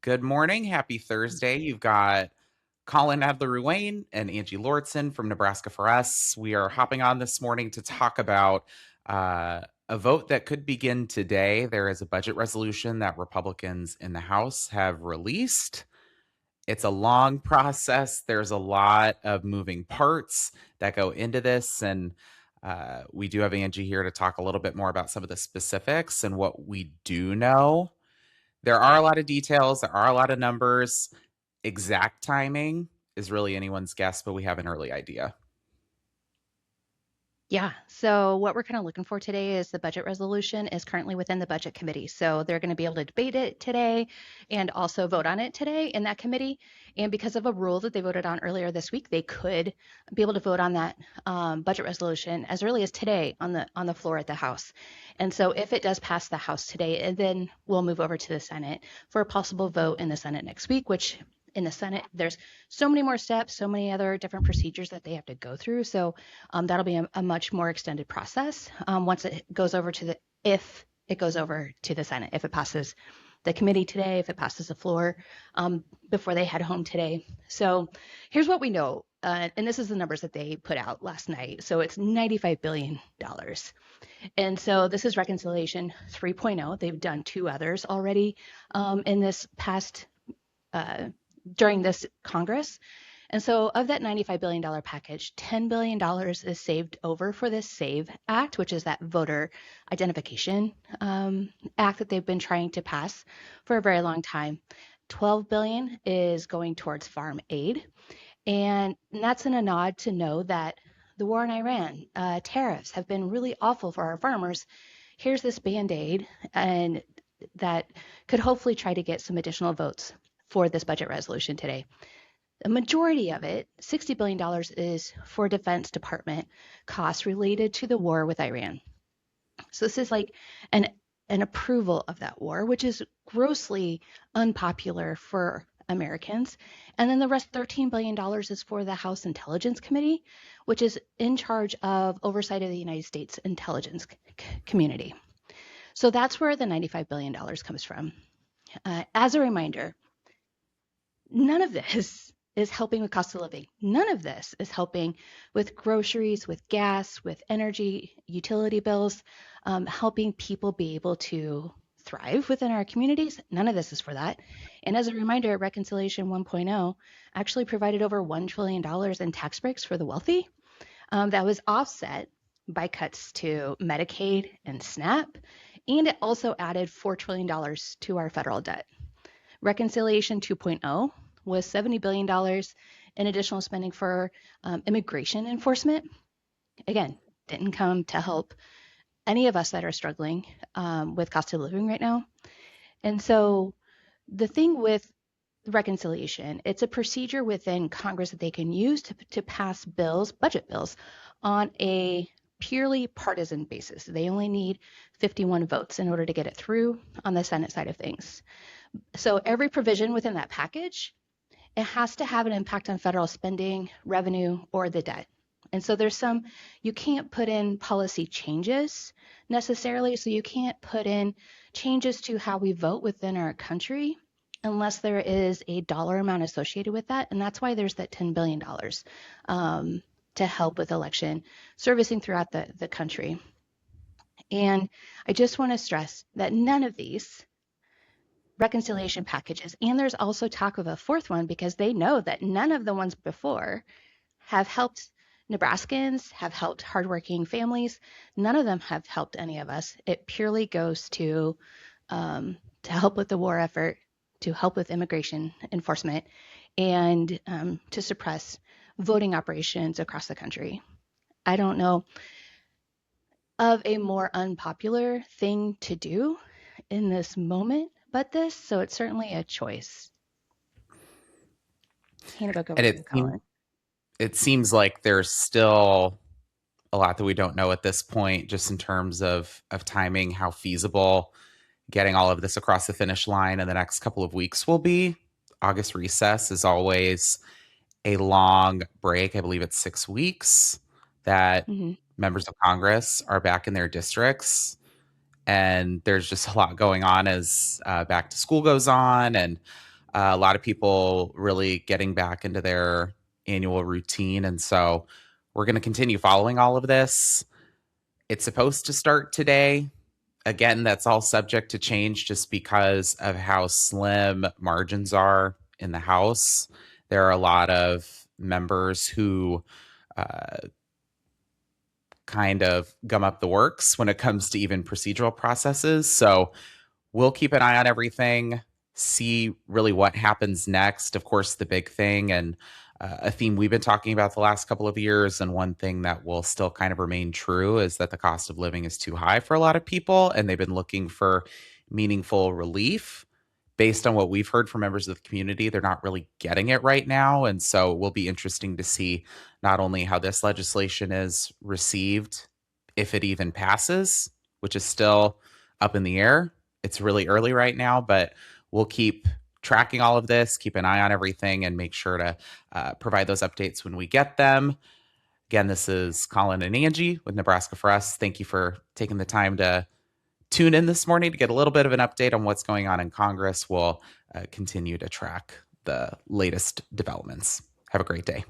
Good morning. Happy Thursday. You've got Colin Adler-Ruane and Angie Lauritsen from Nebraska for Us. We are hopping on this morning to talk about a vote that could begin today. There is a budget resolution that Republicans in the House have released. It's a long process. There's a lot of moving parts that go into this. And we do have Angie here to talk a little bit more about some of the specifics and what we do know. There are a lot of details, there are a lot of numbers. Exact timing is really anyone's guess, but we have an early idea. Yeah. So what we're kind of looking for today is the budget resolution is currently within the budget committee. So they're going to be able to debate it today and also vote on it today in that committee. And because of a rule that they voted on earlier this week, they could be able to vote on that budget resolution as early as today on the floor at the House. And so if it does pass the House today, and then we'll move over to the Senate for a possible vote in the Senate next week, which in the Senate, there's so many more steps, so many other different procedures that they have to go through. So that'll be a much more extended process once it goes over to if it goes over to the Senate, if it passes the committee today, if it passes the floor before they head home today. So here's what we know. And this is the numbers that they put out last night. So it's $95 billion. And so this is reconciliation 3.0. They've done two others already in this past during this Congress. And so of that $95 billion package, $10 billion is saved over for this SAVE Act, which is that voter identification act that they've been trying to pass for a very long time. 12 billion is going towards farm aid. And that's in a nod to know that the war in Iran, tariffs have been really awful for our farmers. Here's this Band-Aid, and that could hopefully try to get some additional votes for this budget resolution today. The majority of it, $60 billion, is for Defense Department costs related to the war with Iran. So this is like an approval of that war, which is grossly unpopular for Americans. And then the rest, $13 billion, is for the House Intelligence Committee, which is in charge of oversight of the United States intelligence community. So that's where the $95 billion comes from. As a reminder, none of this is helping with cost of living. None of this is helping with groceries, with gas, with energy, utility bills, helping people be able to thrive within our communities. None of this is for that. And as a reminder, Reconciliation 1.0 actually provided over $1 trillion in tax breaks for the wealthy. That was offset by cuts to Medicaid and SNAP, and it also added $4 trillion to our federal debt. Reconciliation 2.0 was $70 billion in additional spending for immigration enforcement. Again, didn't come to help any of us that are struggling with cost of living right now. And so the thing with reconciliation, it's a procedure within Congress that they can use to pass bills, budget bills, on a purely partisan basis. They only need 51 votes in order to get it through on the Senate side of things. So every provision within that package, it has to have an impact on federal spending, revenue, or the debt. And so you can't put in policy changes necessarily. So you can't put in changes to how we vote within our country unless there is a dollar amount associated with that. And that's why there's that $10 billion to help with election servicing throughout the country. And I just want to stress that none of these reconciliation packages, and there's also talk of a fourth one because they know that none of the ones before have helped Nebraskans, have helped hardworking families. None of them have helped any of us. It purely goes to help with the war effort, to help with immigration enforcement, and to suppress voting operations across the country. I don't know of a more unpopular thing to do in this moment but this, so it's certainly a choice. Hand it back over And to you, Colin. it seems like there's still a lot that we don't know at this point, just in terms of timing, how feasible getting all of this across the finish line in the next couple of weeks will be. August recess is always a long break. I believe it's 6 weeks that Mm-hmm. members of Congress are back in their districts. And there's just a lot going on as back to school goes on. And A lot of people really getting back into their annual routine. And so we're going to continue following all of this. It's supposed to start today. Again, that's all subject to change just because of how slim margins are in the House. There are a lot of members who uh, kind of gum up the works when it comes to even procedural processes. So we'll keep an eye on everything, see really what happens next. Of course, the big thing and a theme we've been talking about the last couple of years, and one thing that will still kind of remain true is that the cost of living is too high for a lot of people, and they've been looking for meaningful relief. Based on what we've heard from members of the community, they're not really getting it right now. And so it will be interesting to see not only how this legislation is received, if it even passes, which is still up in the air. It's really early right now, but we'll keep tracking all of this, keep an eye on everything, and make sure to provide those updates when we get them. Again, this is Colin and Angie with Nebraska for Us. Thank you for taking the time to tune in this morning to get a little bit of an update on what's going on in Congress. We'll continue to track the latest developments. Have a great day.